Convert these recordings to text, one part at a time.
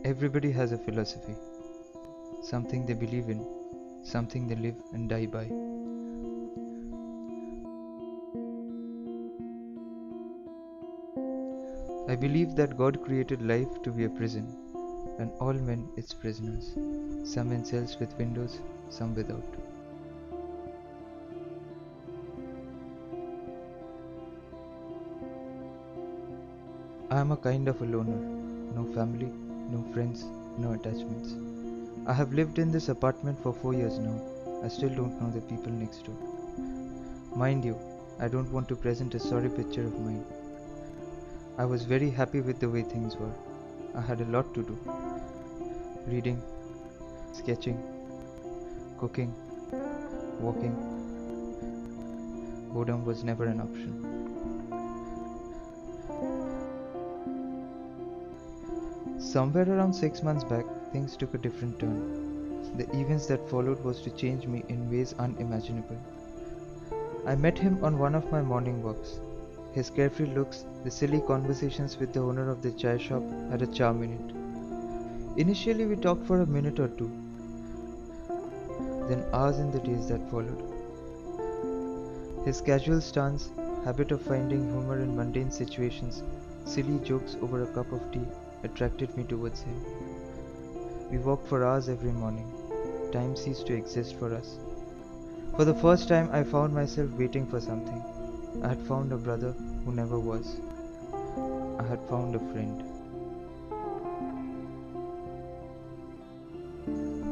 Everybody has a philosophy, something they believe in, something they live and die by. I believe that God created life to be a prison, and all men its prisoners, some in cells with windows, some without. I am a kind of a loner, no family, no friends, no attachments. I have lived in this apartment for 4 years now. I still don't know the people next door. Mind you, I don't want to present a sorry picture of mine. I was very happy with the way things were. I had a lot to do. Reading, sketching, cooking, walking. Boredom was never an option. Somewhere around 6 months back, things took a different turn. The events that followed was to change me in ways unimaginable. I met him on one of my morning walks. His carefree looks, the silly conversations with the owner of the chai shop had a charm in it. Initially we talked for a minute or two, then hours in the days that followed. His casual stance, habit of finding humor in mundane situations, silly jokes over a cup of tea attracted me towards him. We walked for hours every morning. Time ceased to exist for us. For the first time I found myself waiting for something. I had found a brother who never was. I had found a friend.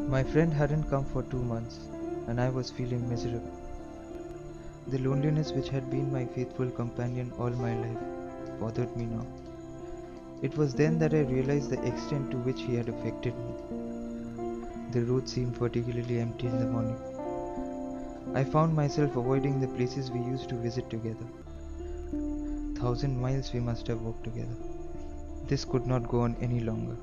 My friend hadn't come for 2 months, and I was feeling miserable. The loneliness which had been my faithful companion all my life bothered me now. It was then that I realized the extent to which he had affected me. The road seemed particularly empty in the morning. I found myself avoiding the places we used to visit together. 1,000 miles we must have walked together. This could not go on any longer.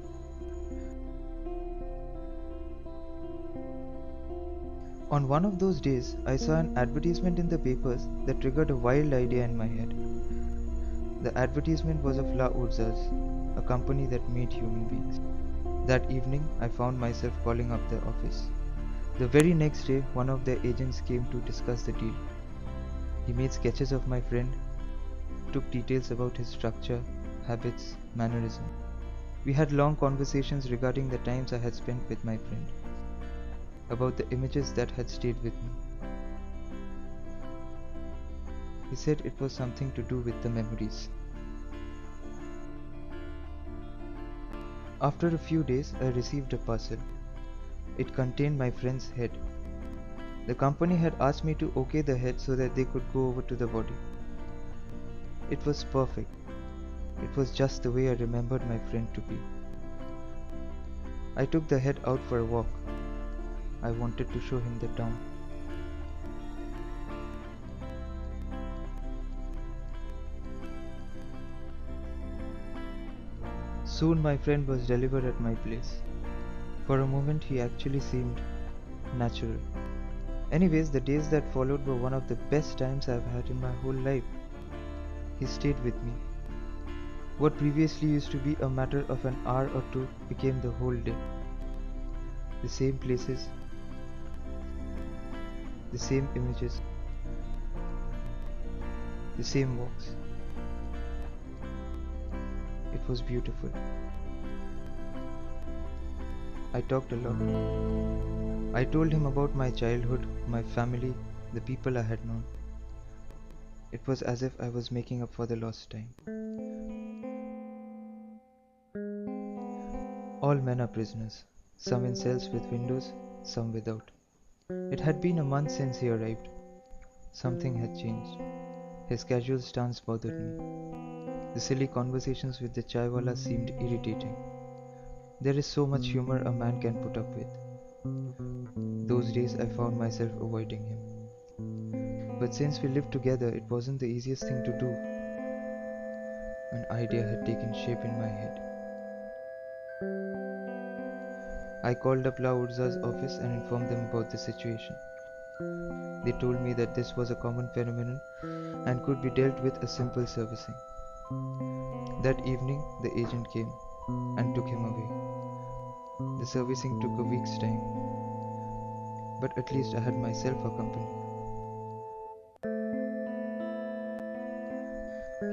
On one of those days, I saw an advertisement in the papers that triggered a wild idea in my head. The advertisement was of La Urzas, a company that made human beings. That evening, I found myself calling up their office. The very next day, one of their agents came to discuss the deal. He made sketches of my friend, took details about his structure, habits, mannerism. We had long conversations regarding the times I had spent with my friend, about the images that had stayed with me. He said it was something to do with the memories. After a few days, I received a parcel. It contained my friend's head. The company had asked me to okay the head so that they could go over to the body. It was perfect. It was just the way I remembered my friend to be. I took the head out for a walk. I wanted to show him the town. Soon my friend was delivered at my place. For a moment he actually seemed natural. Anyways, the days that followed were one of the best times I've had in my whole life. He stayed with me. What previously used to be a matter of an hour or two became the whole day. The same places, the same images, the same walks. It was beautiful. I talked a lot. I told him about my childhood, my family, the people I had known. It was as if I was making up for the lost time. All men are prisoners, some in cells with windows, some without. It had been a month since he arrived. Something had changed. His casual stance bothered me. The silly conversations with the chaiwala seemed irritating. There is so much humor a man can put up with. Those days I found myself avoiding him. But since we lived together, it wasn't the easiest thing to do. An idea had taken shape in my head. I called up La Urza's office and informed them about the situation. They told me that this was a common phenomenon and could be dealt with a simple servicing. That evening, the agent came and took him away. The servicing took a week's time, but at least I had myself a company.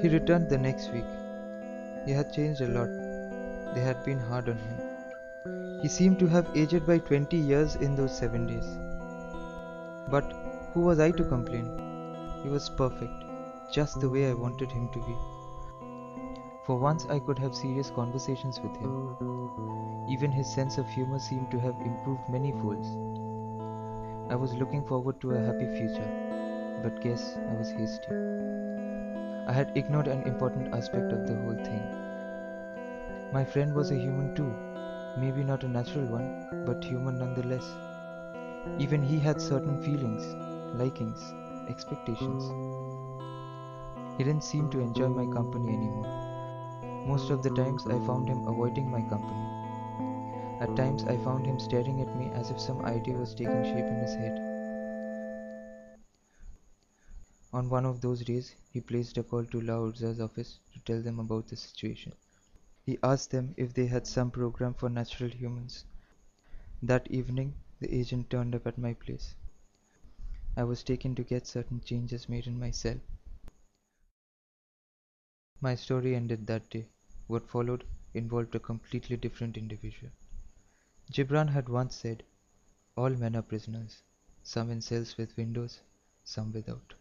He returned the next week. He had changed a lot. They had been hard on him. He seemed to have aged by 20 years in those 7 days. But who was I to complain? He was perfect, just the way I wanted him to be. For once I could have serious conversations with him. Even his sense of humor seemed to have improved many folds. I was looking forward to a happy future, but guess I was hasty. I had ignored an important aspect of the whole thing. My friend was a human too, maybe not a natural one, but human nonetheless. Even he had certain feelings, likings, expectations. He didn't seem to enjoy my company anymore. Most of the times I found him avoiding my company. At times I found him staring at me as if some idea was taking shape in his head. On one of those days, he placed a call to La Urza's office to tell them about the situation. He asked them if they had some program for natural humans. That evening, the agent turned up at my place. I was taken to get certain changes made in my cell. My story ended that day. What followed involved a completely different individual. Gibran had once said, "All men are prisoners, some in cells with windows, some without."